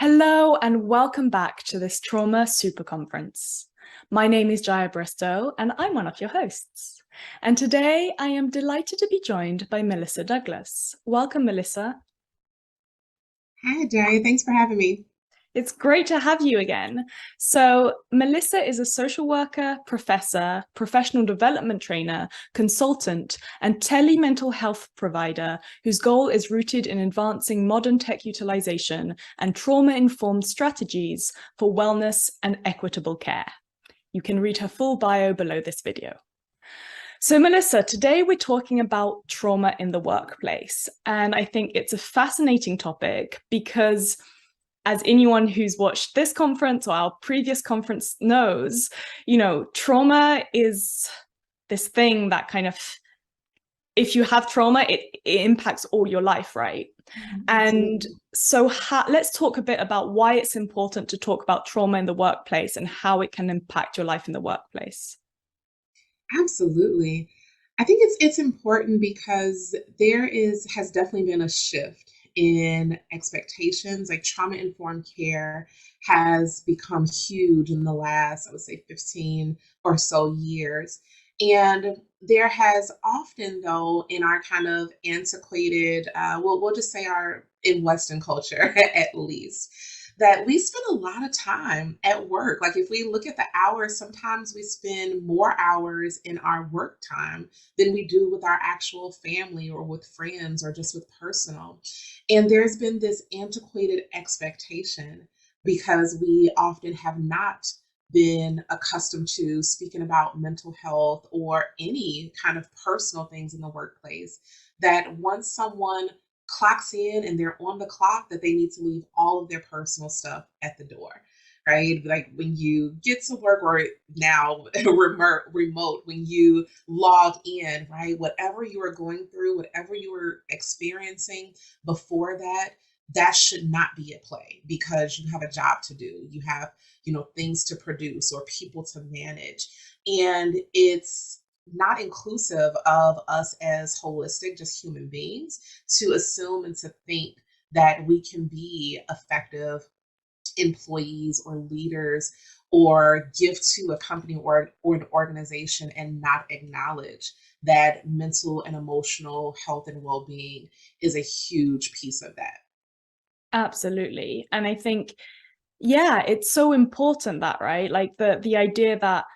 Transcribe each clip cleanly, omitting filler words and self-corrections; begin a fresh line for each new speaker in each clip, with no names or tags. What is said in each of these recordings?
Hello and welcome back to this Trauma Super Conference. My name is Jaia Bristow and I'm one of your hosts. And today I am delighted to be joined by Melissa Douglas. Welcome, Melissa.
Hi, Jaia. Thanks for having me.
It's great to have you again. So, Melissa is a social worker, professor, professional development trainer, consultant, and tele-mental health provider whose goal is rooted in advancing modern tech utilization and trauma-informed strategies for wellness and equitable care. You can read her full bio below this video. So, Melissa, today we're talking about trauma in the workplace. And I think it's a fascinating topic because as anyone who's watched this conference or our previous conference knows, trauma is this thing that kind of, if you have trauma, it impacts all your life, right? And so let's talk a bit about why it's important to talk about trauma in the workplace and how it can impact your life in the workplace.
Absolutely. I think it's important because has definitely been a shift in expectations. Like trauma-informed care has become huge in the last, I would say, 15 or so years. And there has often, though, in our kind of antiquated, we'll just say our in Western culture at least, that we spend a lot of time at work. Like if we look at the hours, sometimes we spend more hours in our work time than we do with our actual family or with friends or just with personal. And there's been this antiquated expectation because we often have not been accustomed to speaking about mental health or any kind of personal things in the workplace, that once someone clocks in and they're on the clock, that they need to leave all of their personal stuff at the door, right? Like when you get to work, or now remote, when you log in, right? Whatever you were going through, whatever you were experiencing before that, that should not be at play because you have a job to do. You have, things to produce or people to manage. And it's not inclusive of us as holistic, just human beings, to assume and to think that we can be effective employees or leaders or give to a company or an organization and not acknowledge that mental and emotional health and well-being is a huge piece of that.
Absolutely. And I think, yeah, it's so important that, right? Like the idea that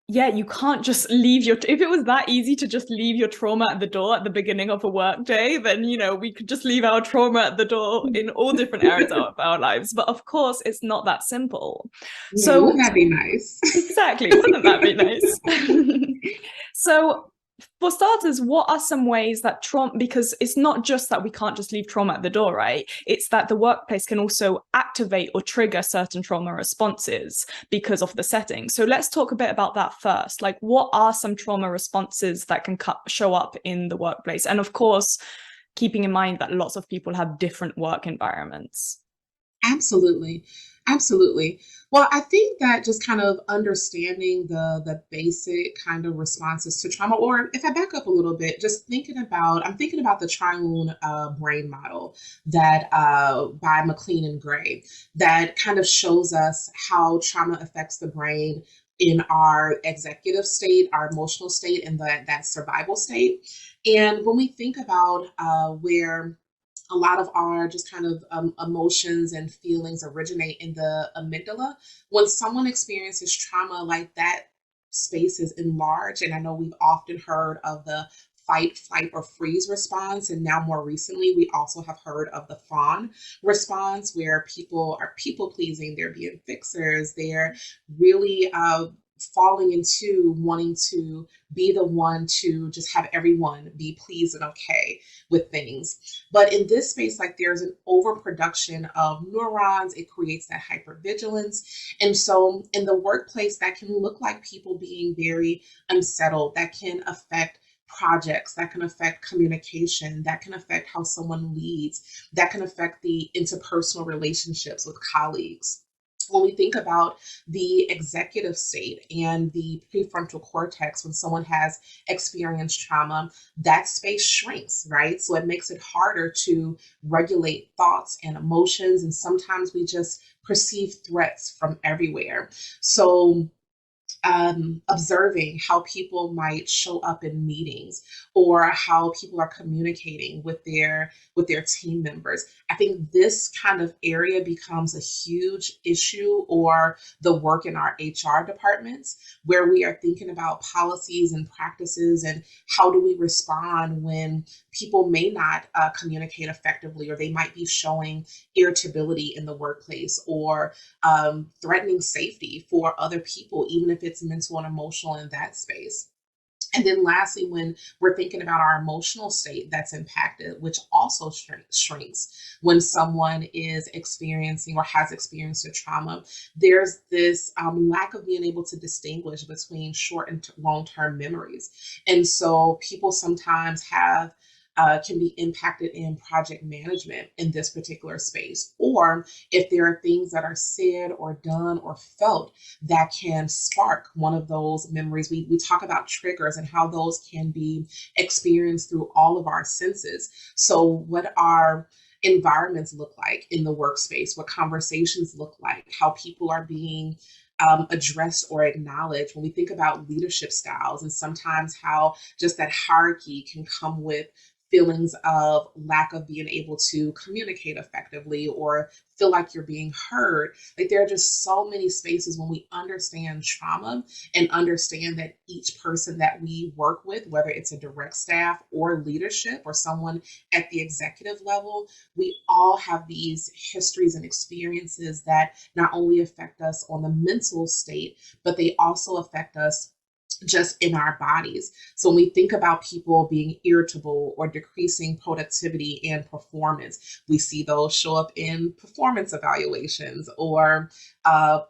yeah, you can't just leave if it was that easy to just leave your trauma at the door at the beginning of a work day, then, we could just leave our trauma at the door in all different areas of our lives. But of course, it's not that simple.
Yeah,
So
wouldn't that be nice?
exactly, wouldn't that be nice? So for starters, what are some ways that trauma, because it's not just that we can't just leave trauma at the door, right? It's that the workplace can also activate or trigger certain trauma responses because of the setting. So let's talk a bit about that first. Like, what are some trauma responses that can show up in the workplace? And of course, keeping in mind that lots of people have different work environments.
Absolutely. Absolutely. Well, I think that just kind of understanding the basic kind of responses to trauma, or if I back up a little bit, just I'm thinking about the triune brain model that by McLean and Gray, that kind of shows us how trauma affects the brain in our executive state, our emotional state, and that survival state. And when we think about where a lot of our just kind of emotions and feelings originate in the amygdala. When someone experiences trauma like that, space is enlarged. And I know we've often heard of the fight, flight, or freeze response. And now more recently, we also have heard of the fawn response, where people are people pleasing, they're being fixers, they're really falling into wanting to be the one to just have everyone be pleased and okay with things. But in this space, like there's an overproduction of neurons, it creates that hypervigilance. And so in the workplace, that can look like people being very unsettled, that can affect projects, that can affect communication, that can affect how someone leads, that can affect the interpersonal relationships with colleagues. when we think about the executive state and the prefrontal cortex, when someone has experienced trauma, that space shrinks, right? So it makes it harder to regulate thoughts and emotions. And sometimes we just perceive threats from everywhere. So observing how people might show up in meetings or how people are communicating with their team members. I think this kind of area becomes a huge issue, or the work in our HR departments, where we are thinking about policies and practices and how do we respond when people may not communicate effectively, or they might be showing irritability in the workplace, or threatening safety for other people, even if it's mental and emotional in that space. And then lastly, when we're thinking about our emotional state that's impacted, which also shrinks when someone is experiencing or has experienced a trauma, there's this lack of being able to distinguish between short and long-term memories. And so people sometimes have can be impacted in project management in this particular space, or if there are things that are said or done or felt that can spark one of those memories. We talk about triggers and how those can be experienced through all of our senses. So, what our environments look like in the workspace, what conversations look like, how people are being addressed or acknowledged. When we think about leadership styles, and sometimes how just that hierarchy can come with feelings of lack of being able to communicate effectively or feel like you're being heard. Like there are just so many spaces when we understand trauma and understand that each person that we work with, whether it's a direct staff or leadership or someone at the executive level, we all have these histories and experiences that not only affect us on the mental state, but they also affect us just in our bodies. So when we think about people being irritable or decreasing productivity and performance, we see those show up in performance evaluations or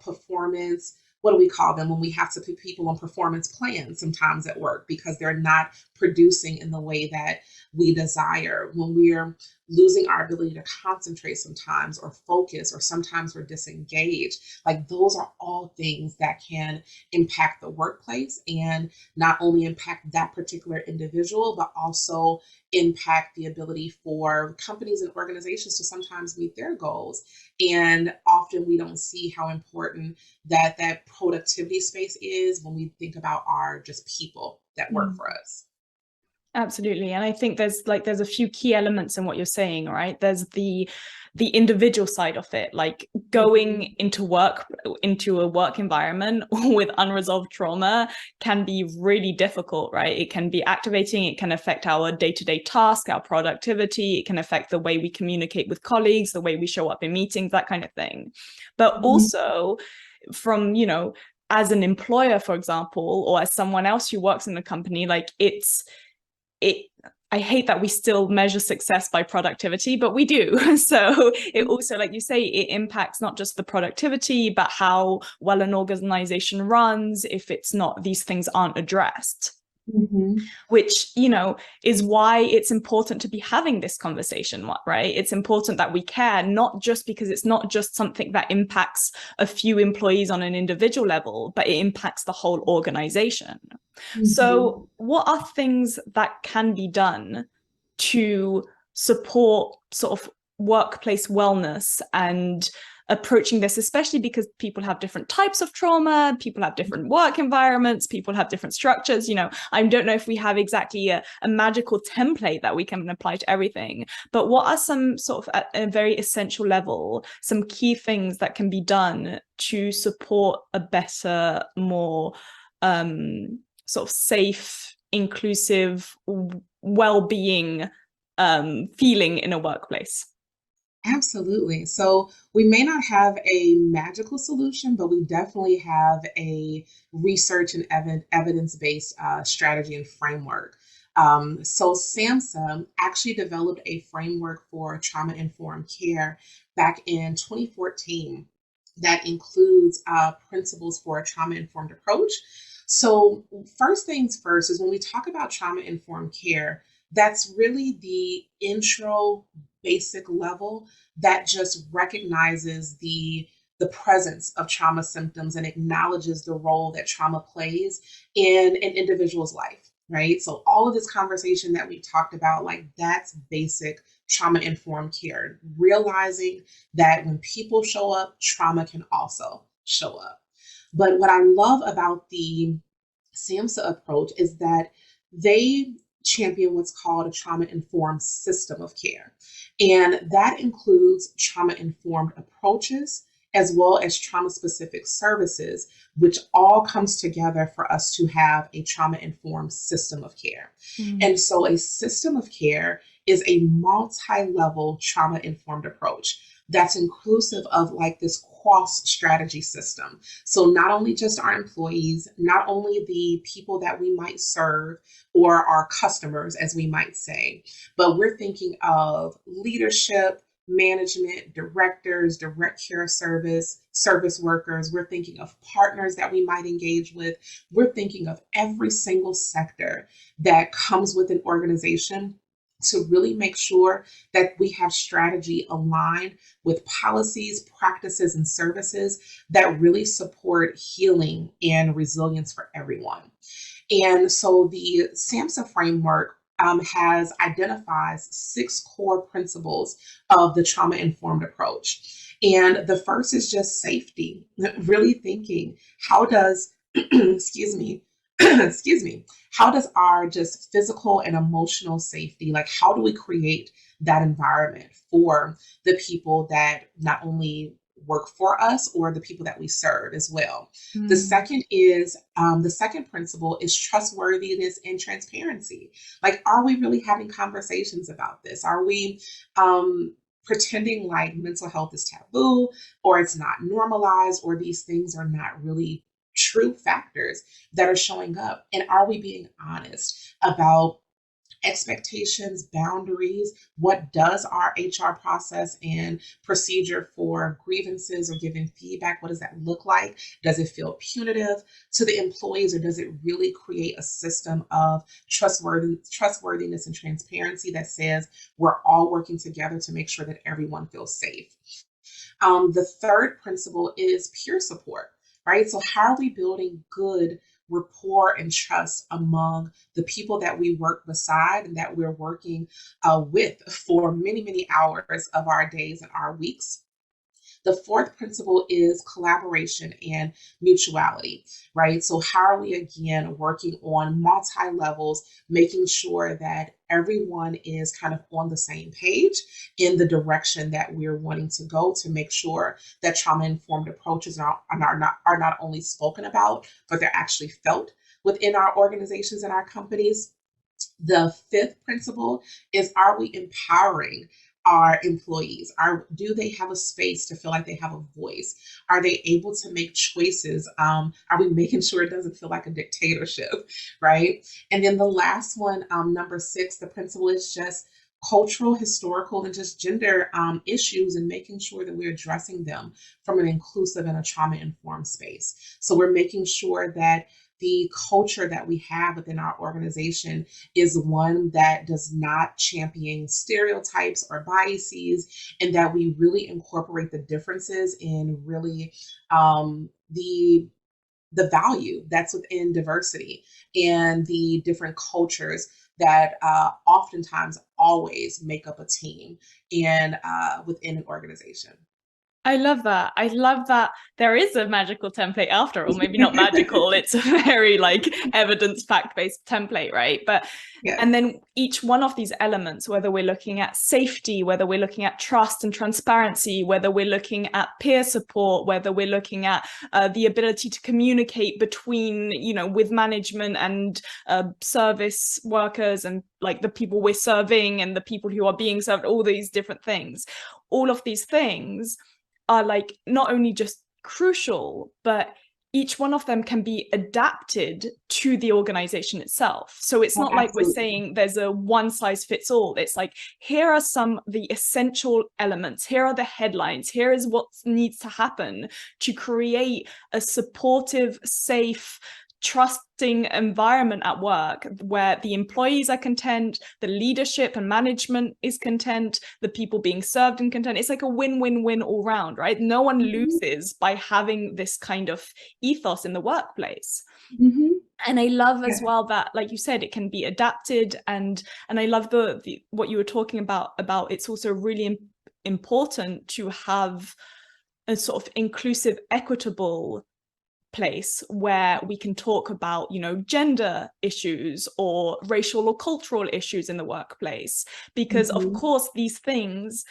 performance. What do we call them when we have to put people on performance plans sometimes at work because they're not producing in the way that we desire? When we're losing our ability to concentrate sometimes or focus, or sometimes we're disengaged, like those are all things that can impact the workplace and not only impact that particular individual, but also impact the ability for companies and organizations to sometimes meet their goals. And often we don't see how important that productivity space is when we think about our just people that work for us.
Absolutely. And I think there's a few key elements in what you're saying, right? There's the individual side of it, like going into a work environment with unresolved trauma can be really difficult, right? It can be activating, it can affect our day-to-day task, our productivity, it can affect the way we communicate with colleagues, the way we show up in meetings, that kind of thing. But also from, as an employer, for example, or as someone else who works in the company, like I hate that we still measure success by productivity, but we do. So it also, like you say, it impacts not just the productivity, but how well an organization runs if these things aren't addressed. Which, is why it's important to be having this conversation, right? It's important that we care, not just because it's not just something that impacts a few employees on an individual level, but it impacts the whole organization. So what are things that can be done to support sort of workplace wellness and approaching this, especially because people have different types of trauma, people have different work environments, people have different structures. I don't know if we have exactly a magical template that we can apply to everything, but what are some sort of, at a very essential level, some key things that can be done to support a better, more sort of safe, inclusive, well-being feeling in a workplace?
Absolutely. So we may not have a magical solution, but we definitely have a research and evidence-based strategy and framework. So SAMHSA actually developed a framework for trauma-informed care back in 2014 that includes principles for a trauma-informed approach. So first things first is when we talk about trauma-informed care, that's really the intro basic level that just recognizes the the presence of trauma symptoms and acknowledges the role that trauma plays in an individual's life, right? So all of this conversation that we talked about, like that's basic trauma informed care, realizing that when people show up, trauma can also show up. But what I love about the SAMHSA approach is that they champion what's called a trauma informed system of care. And that includes trauma informed approaches as well as trauma specific services, which all comes together for us to have a trauma informed system of care. And so a system of care is a multi level trauma informed approach that's inclusive of like this cross strategy system. So not only just our employees, not only the people that we might serve or our customers, as we might say, but we're thinking of leadership, management, directors, direct care service workers. We're thinking of partners that we might engage with. We're thinking of every single sector that comes with an organization to really make sure that we have strategy aligned with policies, practices, and services that really support healing and resilience for everyone. And so the SAMHSA framework has identifies 6 core principles of the trauma-informed approach. And the first is just safety, really thinking, how does, excuse me, excuse me, how does our just physical and emotional safety, like how do we create that environment for the people that not only work for us or the people that we serve as well. The second principle is trustworthiness and transparency. Like, are we really having conversations about this? Are we pretending like mental health is taboo or it's not normalized or these things are not really true factors that are showing up? And are we being honest about expectations, boundaries? What does our HR process and procedure for grievances or giving feedback, what does that look like? Does it feel punitive to the employees, or does it really create a system of trustworthiness and transparency that says we're all working together to make sure that everyone feels safe? The third principle is peer support, right? So how are we building good rapport and trust among the people that we work beside and that we're working with for many, many hours of our days and our weeks? The fourth principle is collaboration and mutuality, right? So how are we, again, working on multi-levels, making sure that everyone is kind of on the same page in the direction that we're wanting to go, to make sure that trauma-informed approaches are not only spoken about, but they're actually felt within our organizations and our companies. The fifth principle is, are we empowering our employees? Do they have a space to feel like they have a voice? Are they able to make choices? Are we making sure it doesn't feel like a dictatorship, right? And then the last one, number 6, the principle is just cultural, historical, and just gender issues, and making sure that we're addressing them from an inclusive and a trauma-informed space. So we're making sure that the culture that we have within our organization is one that does not champion stereotypes or biases, and that we really incorporate the differences in really the value that's within diversity and the different cultures that oftentimes always make up a team and within an organization.
I love that. I love that there is a magical template after all. Maybe not magical, it's a very like evidence fact-based template, right? But
Yes.
and then each one of these elements, whether we're looking at safety, whether we're looking at trust and transparency, whether we're looking at peer support, whether we're looking at the ability to communicate between, with management and service workers and like the people we're serving and the people who are being served, all these different things. All of these things are like not only just crucial, but each one of them can be adapted to the organization itself. So it's not like we're saying there's a one size fits all. It's like, here are some of the essential elements. Here are the headlines. Here is what needs to happen to create a supportive, safe, trusting environment at work where the employees are content, the leadership and management is content, the people being served and content. It's like a win-win-win all round, right? No one loses by having this kind of ethos in the workplace.
Mm-hmm.
And I love as
Yeah.
well that, like you said, it can be adapted, and I love the what you were talking about it's also really important to have a sort of inclusive, equitable place where we can talk about, you know, gender issues or racial or cultural issues in the workplace, because of
Mm-hmm.
course these things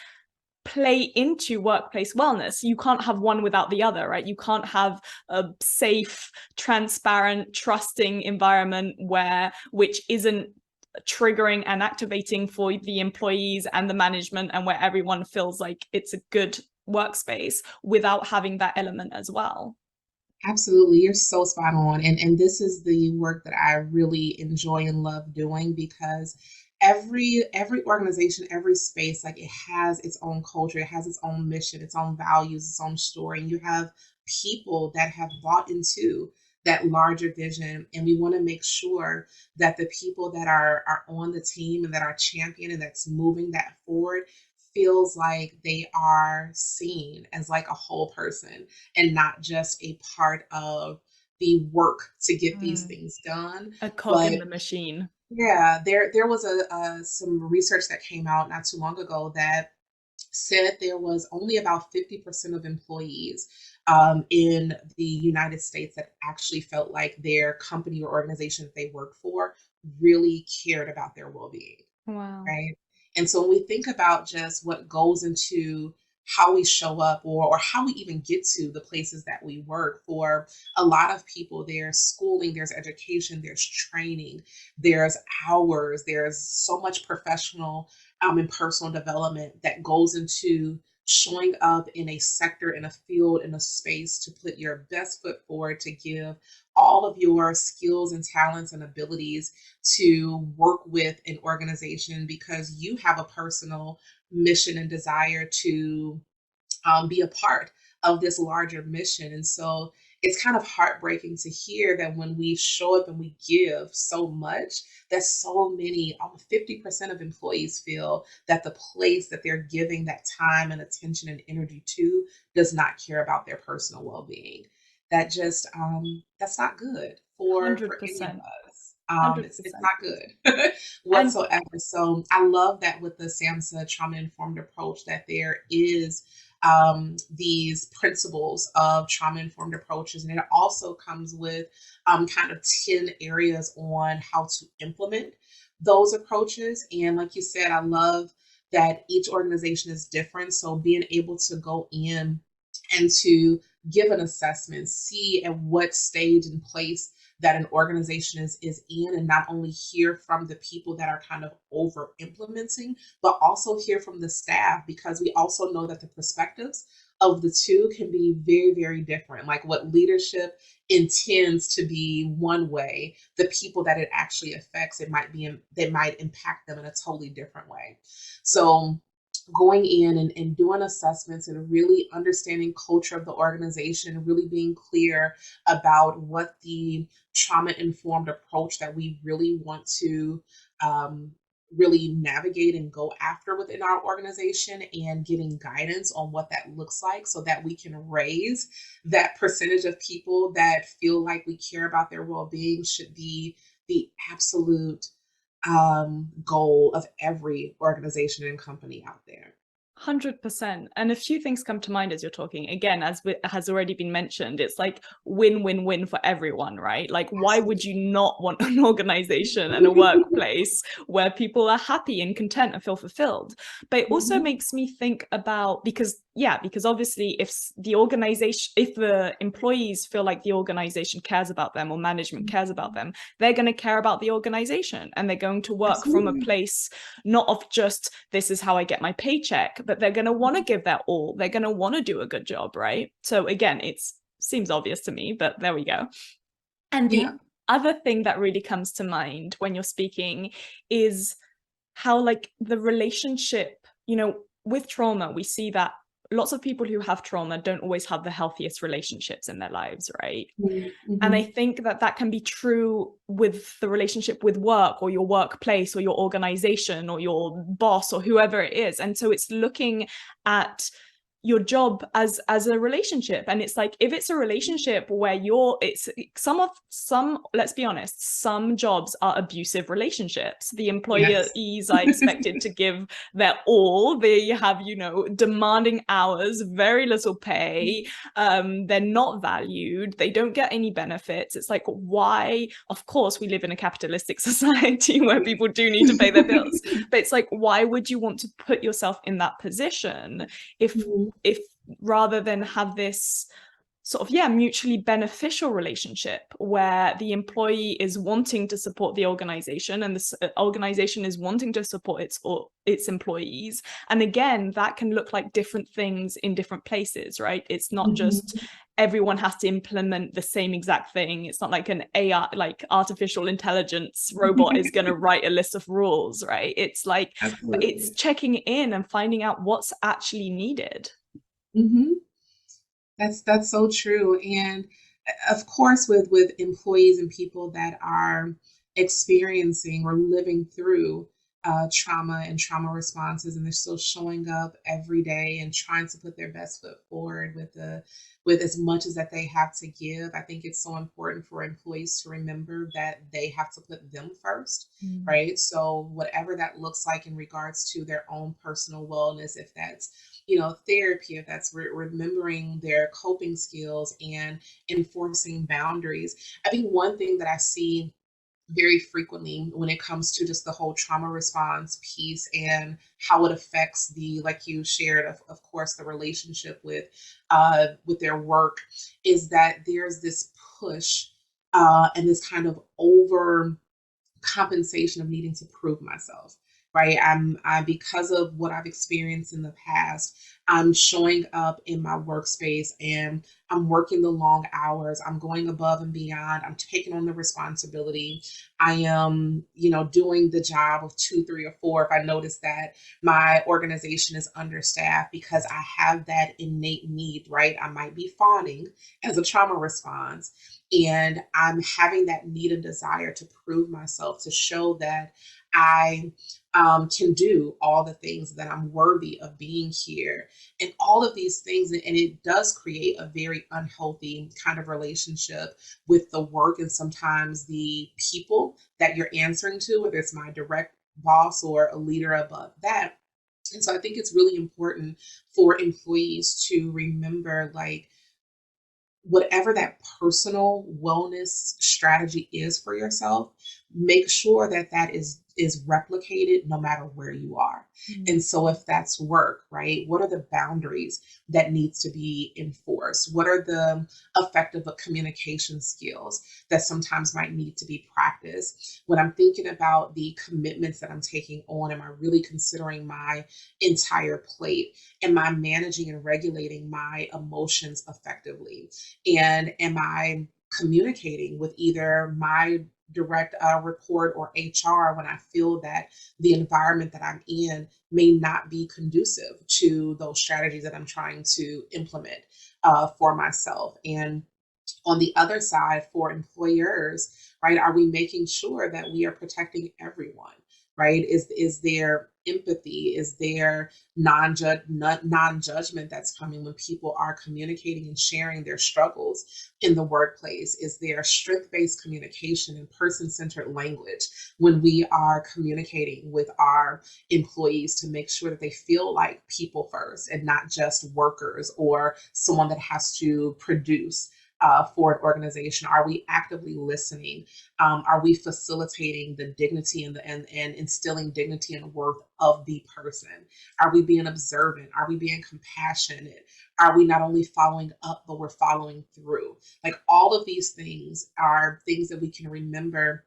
play into workplace wellness. You can't have one without the other, right? You can't have a safe, transparent, trusting environment which isn't triggering and activating for the employees and the management, and where everyone feels like it's a good workspace, without having that element as well.
Absolutely, you're so spot on. And this is the work that I really enjoy and love doing, because every organization, every space, like, it has its own culture, it has its own mission, its own values, its own story. And you have people that have bought into that larger vision. And we want to make sure that the people that are on the team and that are championing, that's moving that forward, feels like they are seen as like a whole person and not just a part of the work to get these
Mm,
things done.
a cog in
But
the machine.
yeah, there was some research that came out not too long ago that said there was only about 50% of employees in the United States that actually felt like their company or organization that they worked for really cared about their well-being,
Wow.
right? And so when we think about just what goes into how we show up, or how we even get to the places that we work, for a lot of people, there's schooling, there's education, there's training, there's hours, there's so much professional and personal development that goes into showing up in a sector, in a field, in a space, to put your best foot forward, to give all of your skills and talents and abilities to work with an organization, because you have a personal mission and desire to be a part of this larger mission. And so it's kind of heartbreaking to hear that when we show up and we give so much, that so many, almost 50% of employees feel that the place that they're giving that time and attention and energy to does not care about their personal well-being. That just that's not good for any of
100%.
us. It's
100%.
not good
And
whatsoever. So I love that with the SAMHSA trauma informed approach, that there is these principles of trauma informed approaches. And it also comes with kind of 10 areas on how to implement those approaches. And like you said, I love that each organization is different. So being able to go in and to give an assessment, see at what stage and place that an organization is in, and not only hear from the people that are kind of over implementing, but also hear from the staff, because we also know that the perspectives of the two can be very, very different. Like, what leadership intends to be one way, the people that it actually affects, they might impact them in a totally different way. So going in and doing assessments and really understanding culture of the organization, really being clear about what the trauma informed approach that we really want to um, really navigate and go after within our organization, and getting guidance on what that looks like, so that we can raise that percentage of people that feel like we care about their well-being, should be the absolute goal of every organization and company out there.
100%. And a few things come to mind as you're talking. Again, has already been mentioned, it's like win-win-win for everyone, right? Like, why would
Absolutely.
you not want an organization and a workplace where people are happy and content and feel fulfilled? But it also
Mhm.
makes me think about, because obviously, if the employees feel like the organization cares about them, or management cares about them, they're going to care about the organization, and they're going to work from a
Absolutely.
place not of just, this is how I get my paycheck, but they're going to want to
Mhm.
give their all. They're going to want to do a good job, right? So again, it seems obvious to me, but there we go. And the
Yeah.
other thing that really comes to mind when you're speaking is how, like, the relationship, with trauma, we see that lots of people who have trauma don't always have the healthiest relationships in their lives, right? And I
Mm-hmm.
think that that can be true with the relationship with work or your workplace or your organization or your boss or whoever it is. And so it's looking at your job as a relationship, and it's like, if it's a relationship where it's some let's be honest, some jobs are abusive relationships. The
Yes.
employees are expected to give their all. They have, demanding hours, very little pay. They're not valued, they don't get any benefits. It's like, why? Of course we live in a capitalistic society where people do need to pay their bills, but it's like, why would you want to put yourself in that position if
Mhm.
if rather than have this sort of mutually beneficial relationship where the employee is wanting to support the organization and the organization is wanting to support its employees. And again, that can look like different things in different places, right? It's not just
Mhm.
everyone has to implement the same exact thing. It's not like an AI, like artificial intelligence robot is going to write a list of rules, right? It's like, but it's
Absolutely.
checking in and finding out what's actually needed.
Hmm. That's so true. And of course, with employees and people that are experiencing or living through trauma and trauma responses, and they're still showing up every day and trying to put their best foot forward with as much as that they have to give. I think it's so important for employees to remember that they have to put them first,
Mm.
right? So whatever that looks like in regards to their own personal wellness, if that's therapy, if that's remembering their coping skills and enforcing boundaries. I think one thing that I see very frequently when it comes to just the whole trauma response piece and how it affects the, like you shared, of course, the relationship with their work, is that there's this push and this kind of over compensation of needing to prove myself, right? I because of what I've experienced in the past, I'm showing up in my workspace and I'm working the long hours. I'm going above and beyond. I'm taking on the responsibility. I am, doing the job of two, three, or four if I notice that my organization is understaffed, because I have that innate need, right? I might be fawning as a trauma response, and I'm having that need and desire to prove myself, to show that I can do all the things, that I'm worthy of being here, and all of these things. And it does create a very unhealthy kind of relationship with the work and sometimes the people that you're answering to, whether it's my direct boss or a leader above that. And so I think it's really important for employees to remember, like, whatever that personal wellness strategy is for yourself, make sure that that is replicated no matter where you are.
Mm.
And so if that's work, right, what are the boundaries that needs to be enforced? What are the effective communication skills that sometimes might need to be practiced? When I'm thinking about the commitments that I'm taking on, am I really considering my entire plate? Am I managing and regulating my emotions effectively? And am I communicating with either my direct report or HR when I feel that the environment that I'm in may not be conducive to those strategies that I'm trying to implement for myself? And on the other side, for employers, right, are we making sure that we are protecting everyone? Right? Is there empathy? Is there non-judgment that's coming when people are communicating and sharing their struggles in the workplace? Is there strength-based communication and person-centered language when we are communicating with our employees, to make sure that they feel like people first and not just workers or someone that has to produce for an organization? Are we actively listening? Are we facilitating the dignity and instilling dignity and worth of the person? Are we being observant? Are we being compassionate? Are we not only following up, but we're following through? Like, all of these things are things that we can remember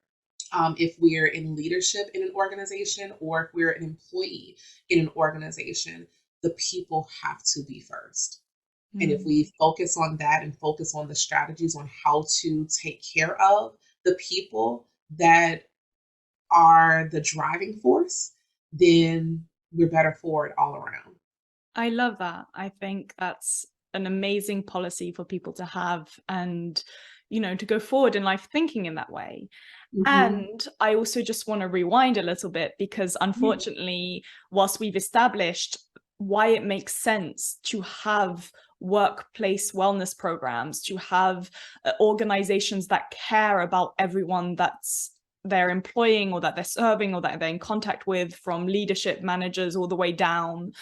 if we're in leadership in an organization, or if we're an employee in an organization. The people have to be first. And if
Mm.
we focus on that and focus on the strategies on how to take care of the people that are the driving force, then we're better for it all around.
I love that. I think that's an amazing policy for people to have, and, you know, to go forward in life thinking in that way.
Hmm.
And I also just want to rewind a little bit, because
Yeah.
unfortunately, whilst we've established why it makes sense to have workplace wellness programs, to have organizations that care about everyone that's they're employing or that they're serving or that they're in contact with, from leadership, managers, all the way down,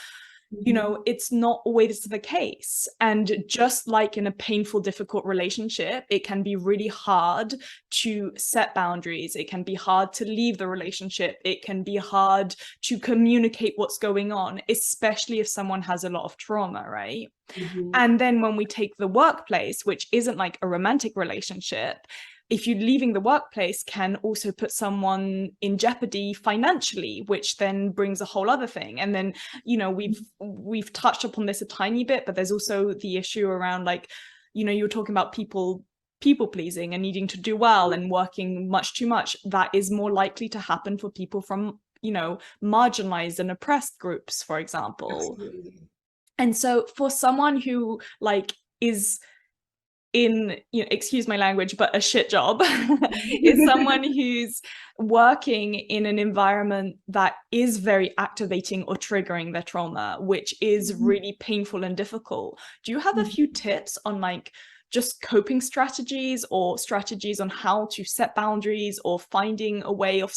you
Hmm.
know, it's not always the case. And just like in a painful, difficult relationship, it can be really hard to set boundaries. It can be hard to leave the relationship. It can be hard to communicate what's going on, especially if someone has a lot of trauma, right?
Hmm.
And then when we take the workplace, which isn't like a romantic relationship, if you're leaving the workplace can also put someone in jeopardy financially, which then brings a whole other thing. And then, you know, we've touched upon this a tiny bit, but there's also the issue around, like, you know, you're talking about people pleasing and needing to do well and working much too much. That is more likely to happen for people from, you know, marginalized and oppressed groups, for example.
Absolutely.
And so for someone who like is in, you know, excuse my language, but a shit job, is someone who's working in an environment that is very activating or triggering their trauma, which is
Mhm.
really painful and difficult. Do you have a
Mhm.
few tips on like just coping strategies, or strategies on how to set boundaries, or finding a way of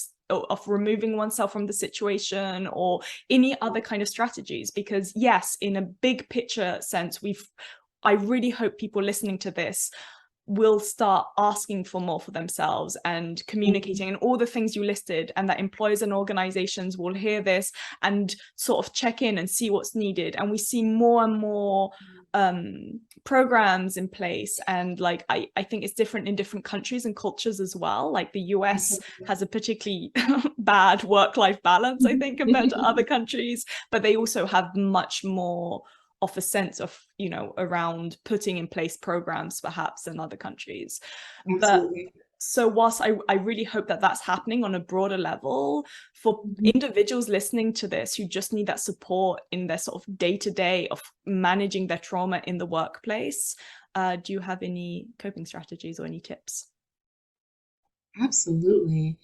removing oneself from the situation, or any other kind of strategies? Because yes, in a big picture sense, I really hope people listening to this will start asking for more for themselves and
Mhm.
communicating, and all the things you listed, and that employers and organizations will hear this and sort of check in and see what's needed. And we see more and more programs in place. And like, I think it's different in different countries and cultures as well. Like the US
Absolutely.
has a particularly bad work-life balance, I think, compared to other countries, but they also have much more of a sense of, you know, around putting in place programs perhaps in other countries. But
Absolutely.
so whilst I really hope that that's happening on a broader level for
Mhm.
individuals listening to this who just need that support in their sort of day-to-day of managing their trauma in the workplace, do you have any coping strategies or any tips?
Absolutely.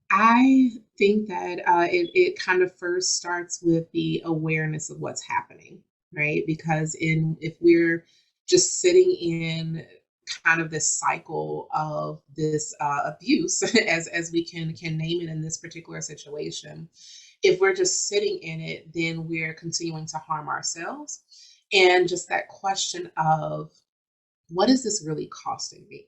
I think that it kind of first starts with the awareness of what's happening, right? Because if we're just sitting in kind of this cycle of this abuse, as we can name it in this particular situation, if we're just sitting in it, then we're continuing to harm ourselves. And just that question of, what is this really costing me?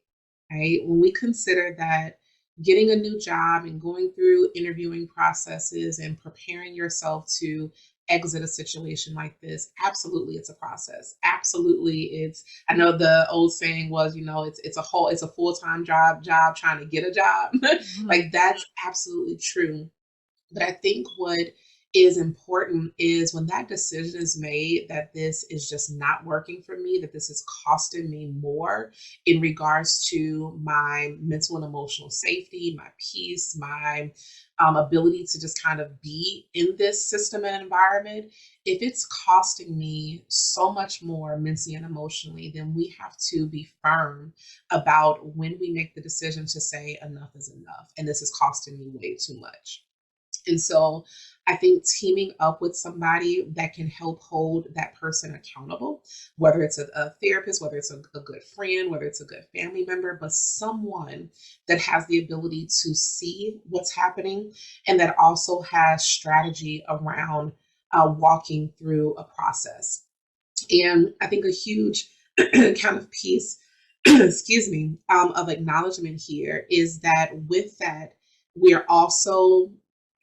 Right? When we consider that getting a new job and going through interviewing processes and preparing yourself to exit a situation like this, absolutely it's a process. Absolutely it's, I know the old saying was, you know, it's a full-time job trying to get a job.
Mhm.
Like that's absolutely true. But I think what is important is when that decision is made that this is just not working for me, that this is costing me more in regards to my mental and emotional safety, my peace, my ability to just kind of be in this system and environment. If it's costing me so much more mentally and emotionally, then we have to be firm about when we make the decision to say enough is enough. And this is costing me way too much. And so I think teaming up with somebody that can help hold that person accountable, whether it's a therapist, whether it's a good friend, whether it's a good family member, but someone that has the ability to see what's happening and that also has strategy around walking through a process. And I think a huge kind of piece, excuse me, of acknowledgement here is that with that, we're also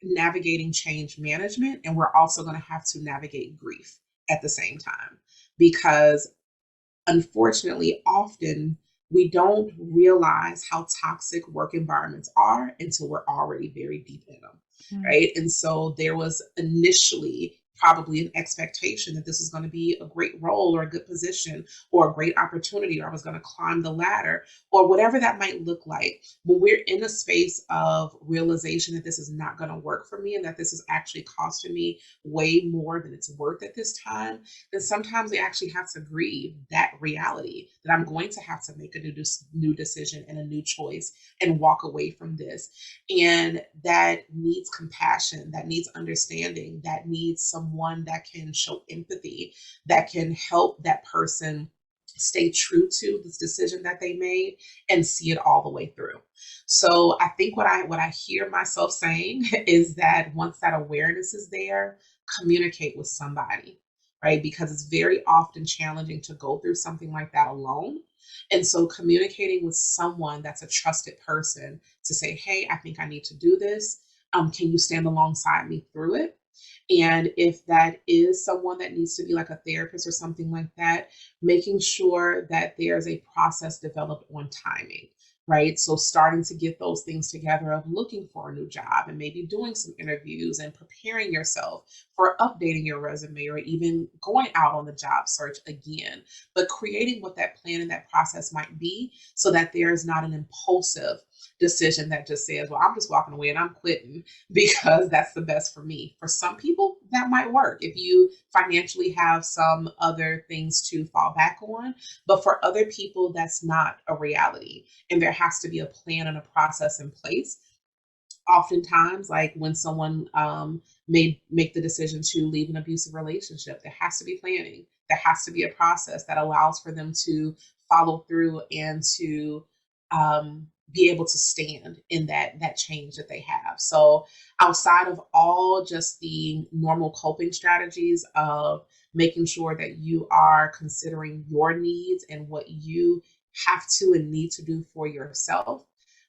navigating change management and we're also going to have to navigate grief at the same time. Because unfortunately, often we don't realize how toxic work environments are until we're already very deep in them,
Mm.
right? And so there was initially probably an expectation that this is going to be a great role or a good position or a great opportunity, or I was going to climb the ladder, or whatever that might look like. When we're in a space of realization that this is not going to work for me and that this is actually costing me way more than it's worth at this time, then sometimes we actually have to grieve that reality that I'm going to have to make a new decision and a new choice and walk away from this. And that needs compassion, that needs understanding, that needs someone that can show empathy, that can help that person stay true to this decision that they made and see it all the way through. So I think what I hear myself saying is that once that awareness is there, communicate with somebody, right? Because it's very often challenging to go through something like that alone. And so communicating with someone that's a trusted person to say, hey, I think I need to do this. Can you stand alongside me through it? And if that is someone that needs to be like a therapist or something like that, making sure that there's a process developed on timing, right? So starting to get those things together of looking for a new job and maybe doing some interviews and preparing yourself for updating your resume or even going out on the job search again, but creating what that plan and that process might be so that there is not an impulsive decision that just says, well, I'm just walking away and I'm quitting because that's the best for me. For some people, that might work if you financially have some other things to fall back on. But for other people, that's not a reality. And there has to be a plan and a process in place. Oftentimes, like when someone may make the decision to leave an abusive relationship, there has to be planning. There has to be a process that allows for them to follow through and to be able to stand in that change that they have. So outside of all just the normal coping strategies of making sure that you are considering your needs and what you have to and need to do for yourself,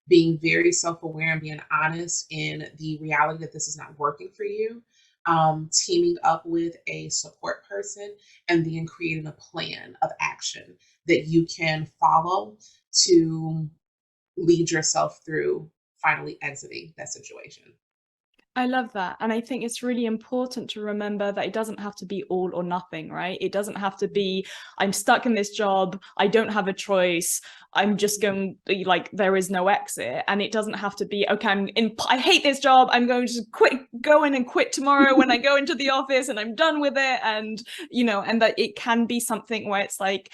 being very self-aware and being honest in the reality that this is not working for you, teaming up with a support person, and then creating a plan of action that you can follow to lead yourself through finally exiting that situation.
I love that. And I think it's really important to remember that it doesn't have to be all or nothing, right? It doesn't have to be, I'm stuck in this job, I don't have a choice, I'm just going, like, there is no exit. And it doesn't have to be, okay, I hate this job, I'm going to go in and quit tomorrow when I go into the office and I'm done with it. And, and that it can be something where it's like,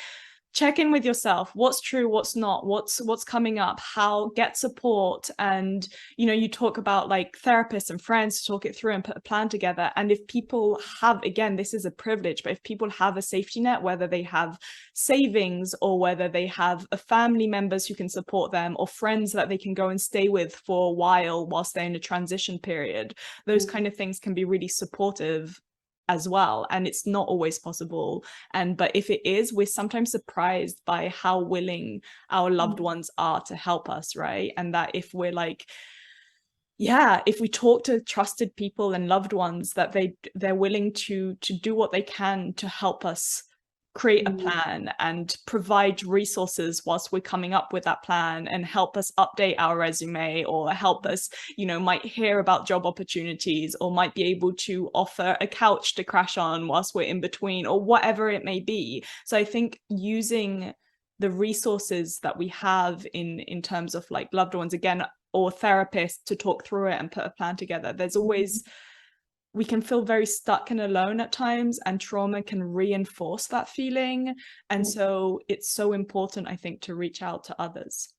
check in with yourself, what's true, what's not, what's coming up, how, get support. And you talk about like therapists and friends to talk it through and put a plan together. And if people have, again, this is a privilege, but if people have a safety net, whether they have savings or whether they have a family members who can support them or friends that they can go and stay with for a while whilst they're in a transition period, those kind of things can be really supportive as well. And it's not always possible. But if it is, we're sometimes surprised by how willing our loved ones are to help us, right? And that if we're like, yeah, if we talk to trusted people and loved ones, that they're willing to do what they can to help us create a plan and provide resources whilst we're coming up with that plan and help us update our resume or help us, might hear about job opportunities or might be able to offer a couch to crash on whilst we're in between or whatever it may be. So I think using the resources that we have in terms of like loved ones, again, or therapists to talk through it and put a plan together, there's always, we can feel very stuck and alone at times, and trauma can reinforce that feeling. And so it's so important, I think, to reach out to others.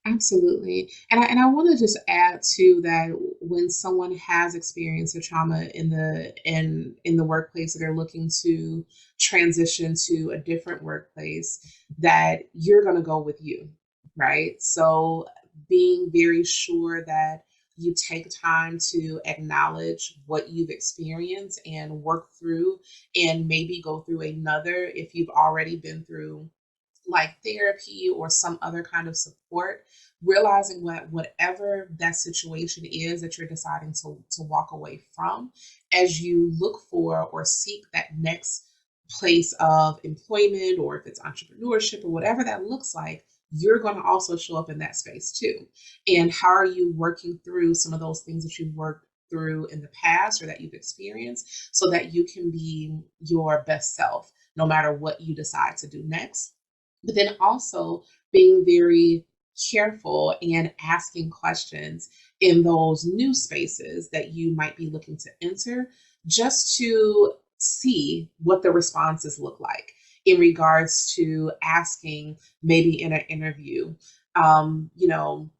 Absolutely. And I want to just add to that when someone has experienced a trauma in the workplace, that they're looking to transition to a different workplace, that you're going to go with you, right? So being very sure that you take time to acknowledge what you've experienced and work through and maybe go through another if you've already been through like therapy or some other kind of support, realizing whatever that situation is that you're deciding to walk away from, as you look for or seek that next place of employment, or if it's entrepreneurship or whatever that looks like, you're going to also show up in that space too. And how are you working through some of those things that you've worked through in the past or that you've experienced so that you can be your best self no matter what you decide to do next. But then also being very careful and asking questions in those new spaces that you might be looking to enter just to see what the responses look like in regards to asking maybe in an interview, you know,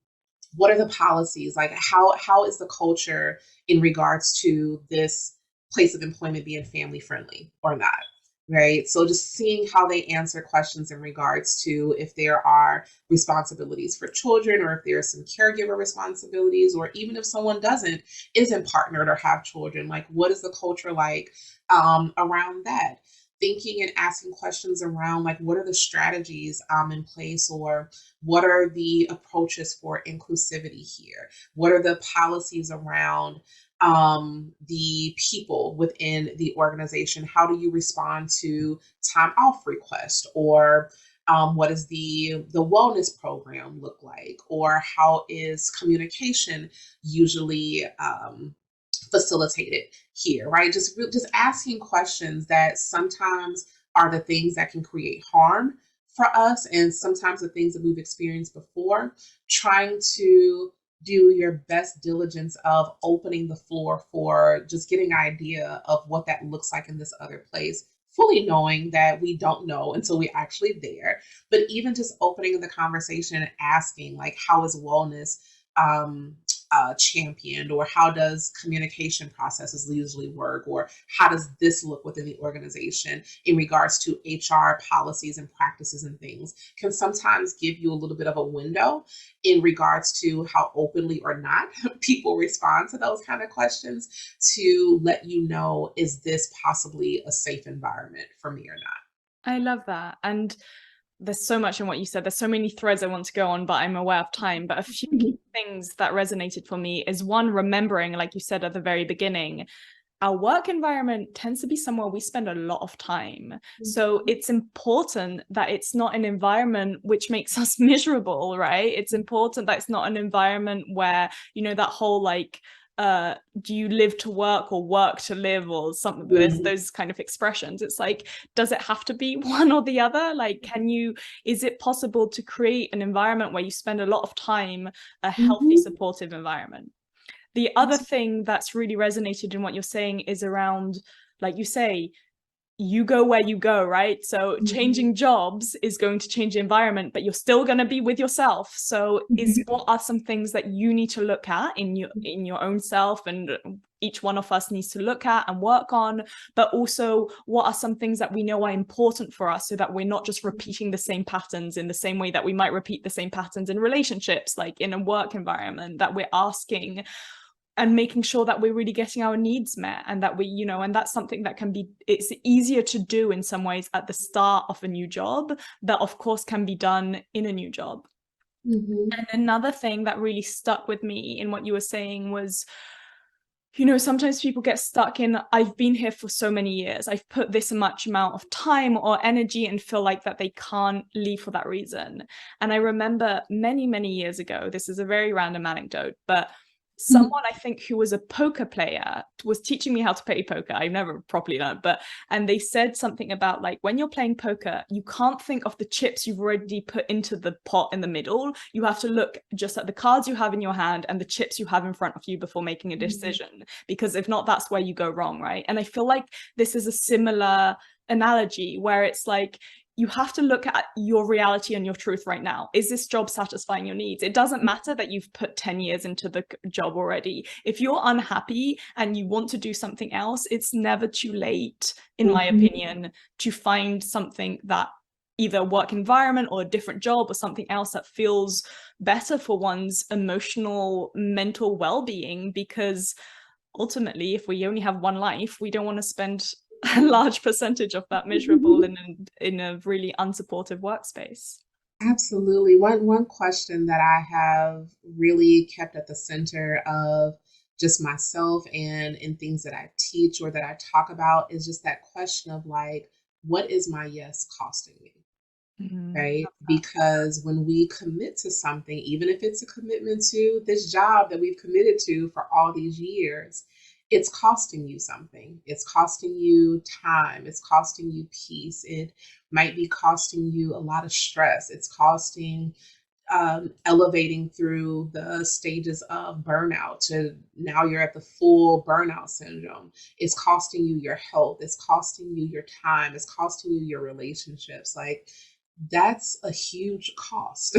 what are the policies like how is the culture in regards to this place of employment being family friendly or not, right? So just seeing how they answer questions in regards to if there are responsibilities for children or if there are some caregiver responsibilities, or even if someone isn't partnered or have children, like what is the culture like around that, thinking and asking questions around like what are the strategies in place, or what are the approaches for inclusivity here, what are the policies around the people within the organization, how do you respond to time off requests, or what does the wellness program look like, or how is communication usually facilitated here, right? Just asking questions that sometimes are the things that can create harm for us, and sometimes the things that we've experienced before. Trying to do your best diligence of opening the floor for just getting an idea of what that looks like in this other place, fully knowing that we don't know until we actually there. But even just opening the conversation and asking, like, how is wellness um, championed, or how does communication processes usually work, or how does this look within the organization in regards to HR policies and practices and things, can sometimes give you a little bit of a window in regards to how openly or not people respond to those kind of questions, to let you know, is this possibly a safe environment for me or not?
I love that. And there's so much in what you said. There's so many threads I want to go on, but I'm aware of time. But a few key things that resonated for me is one, remembering, like you said at the very beginning, our work environment tends to be somewhere we spend a lot of time. So it's important that it's not an environment which makes us miserable, right? It's important that it's not an environment where, you know, that whole like, do you live to work or work to live, or something, there's those kind of expressions. It's like, does it have to be one or the other? Like, is it possible to create an environment where you spend a lot of time, a healthy, supportive environment? The other thing that's really resonated in what you're saying is around, like you say, you go where you go, right? So changing jobs is going to change the environment, but you're still going to be with yourself. So what are some things that you need to look at in your own self, and each one of us needs to look at and work on, but also what are some things that we know are important for us, so that we're not just repeating the same patterns in the same way that we might repeat the same patterns in relationships, like in a work environment, that we're asking and making sure that we're really getting our needs met, and that we, you know, and that's something that can be, it's easier to do in some ways at the start of a new job, that of course can be done in a new job. And another thing that really stuck with me in what you were saying was, you know, sometimes people get stuck in, I've been here for so many years, I've put this much amount of time or energy, and feel like that they can't leave for that reason. And I remember many, many years ago, this is a very random anecdote, but someone I think who was a poker player was teaching me how to play poker. I've never properly learned, and they said something about, like, when you're playing poker, you can't think of the chips you've already put into the pot in the middle. You have to look just at the cards you have in your hand and the chips you have in front of you before making a decision, because if not, that's where you go wrong, right? And I feel like this is a similar analogy, where it's like, you have to look at your reality and your truth right now. Is this job satisfying your needs? It doesn't matter that you've put 10 years into the job already. If you're unhappy and you want to do something else, it's never too late, in my opinion, to find something that, either work environment or a different job or something else that feels better for one's emotional, mental well-being. Because ultimately, if we only have one life, we don't want to spend a large percentage of that miserable in a really unsupportive workspace.
Absolutely. One question that I have really kept at the center of just myself and in things that I teach or that I talk about is just that question of, like, what is my yes costing me? right?
Love that.
Because when we commit to something, even if it's a commitment to this job that we've committed to for all these years, it's costing you something. It's costing you time. It's costing you peace. It might be costing you a lot of stress. It's costing elevating through the stages of burnout to now you're at the full burnout syndrome. It's costing you your health. It's costing you your time. It's costing you your relationships. Like that's a huge cost.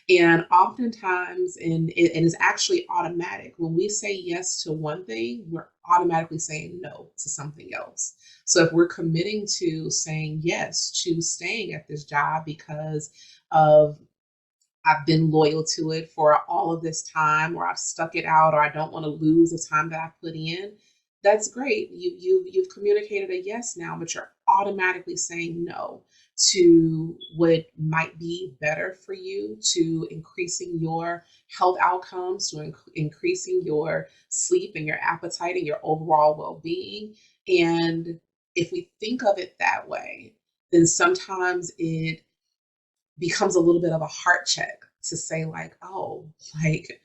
And oftentimes, it is actually automatic. When we say yes to one thing, we're automatically saying no to something else. So if we're committing to saying yes to staying at this job because of I've been loyal to it for all of this time, or I've stuck it out, or I don't want to lose the time that I put in. That's great. You've communicated a yes now, but you're automatically saying no to what might be better for you, to increasing your health outcomes, to increasing your sleep and your appetite and your overall well-being. And if we think of it that way, then sometimes it becomes a little bit of a heart check to say like, oh, like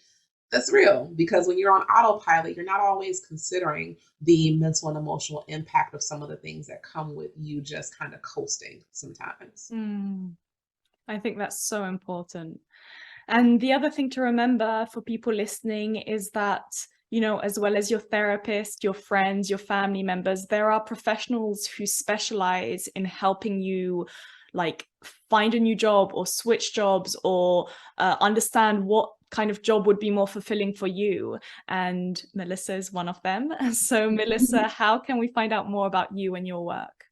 that's real because when you're on autopilot, you're not always considering the mental and emotional impact of some of the things that come with you just kind of coasting sometimes.
Mm, I think that's so important. And the other thing to remember for people listening is that, as well as your therapist, your friends, your family members, there are professionals who specialize in helping you like find a new job or switch jobs or understand what kind of job would be more fulfilling for you. And Melissa is one of them. So, Melissa, how can we find out more about you and your work?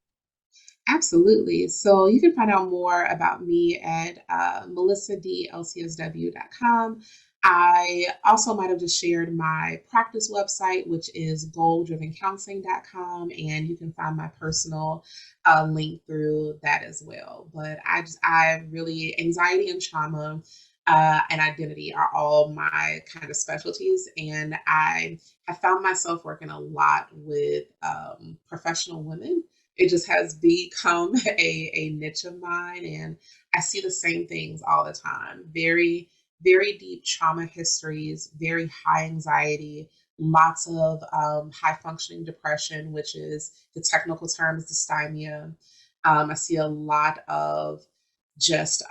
Absolutely. So you can find out more about me at melissadlcsw.com. I also might have just shared my practice website, which is goaldrivencounseling.com, and you can find my personal link through that as well. But I really, anxiety and trauma and identity are all my kind of specialties. And I have found myself working a lot with professional women. It just has become a niche of mine, and I see the same things all the time. Very, very deep trauma histories, very high anxiety, lots of high functioning depression, which is the technical term is dysthymia. I see a lot of just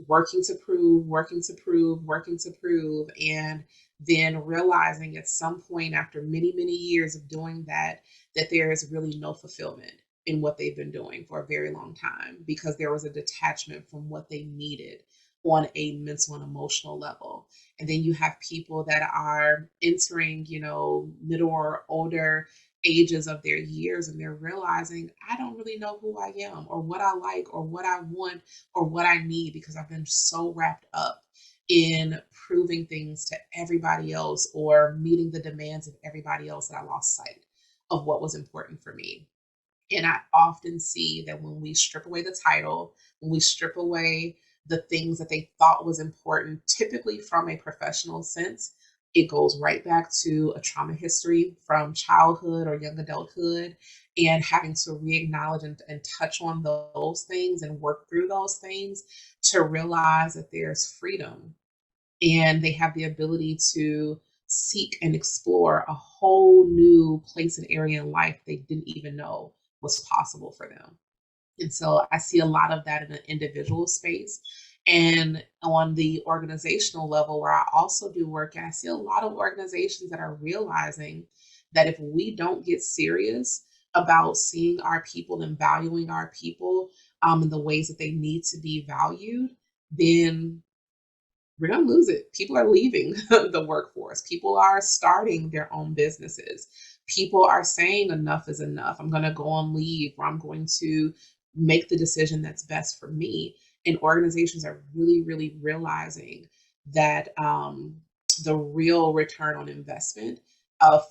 working to prove, working to prove, working to prove, and then realizing at some point after many, many years of doing that, that there is really no fulfillment in what they've been doing for a very long time because there was a detachment from what they needed on a mental and emotional level. And then you have people that are entering, middle or older ages of their years and they're realizing, I don't really know who I am or what I like or what I want or what I need because I've been so wrapped up in proving things to everybody else or meeting the demands of everybody else that I lost sight of what was important for me. And I often see that when we strip away the title, when we strip away the things that they thought was important, typically from a professional sense, it goes right back to a trauma history from childhood or young adulthood and having to re-acknowledge and touch on those things and work through those things to realize that there's freedom and they have the ability to seek and explore a whole new place and area in life they didn't even know was possible for them. And so I see a lot of that in an individual space. And on the organizational level, where I also do work, and I see a lot of organizations that are realizing that if we don't get serious about seeing our people and valuing our people in the ways that they need to be valued, then we're going to lose it. People are leaving the workforce. People are starting their own businesses. People are saying enough is enough. I'm going to go on leave or I'm going to make the decision that's best for me. And organizations are really, really realizing that the real return on investment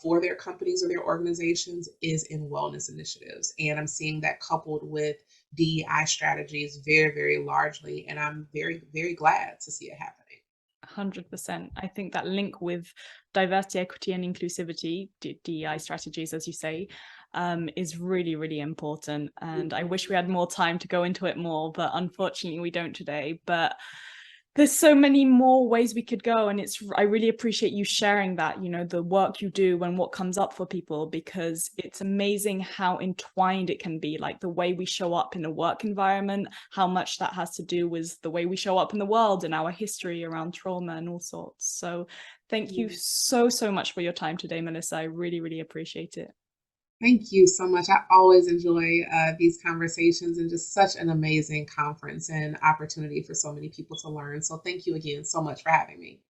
for their companies or their organizations is in wellness initiatives. And I'm seeing that coupled with DEI strategies very, very largely. And I'm very, very glad to see it happening.
100%. I think that link with diversity, equity, and inclusivity, DEI strategies, as you say, is really, really important. And I wish we had more time to go into it more, but unfortunately we don't today. But there's so many more ways we could go, and I really appreciate you sharing that, the work you do and what comes up for people, because it's amazing how entwined it can be, like the way we show up in a work environment, how much that has to do with the way we show up in the world and our history around trauma and all sorts. So thank you so much for your time today, Melissa. I really, really appreciate it.
Thank you so much. I always enjoy these conversations, and just such an amazing conference and opportunity for so many people to learn. So thank you again so much for having me.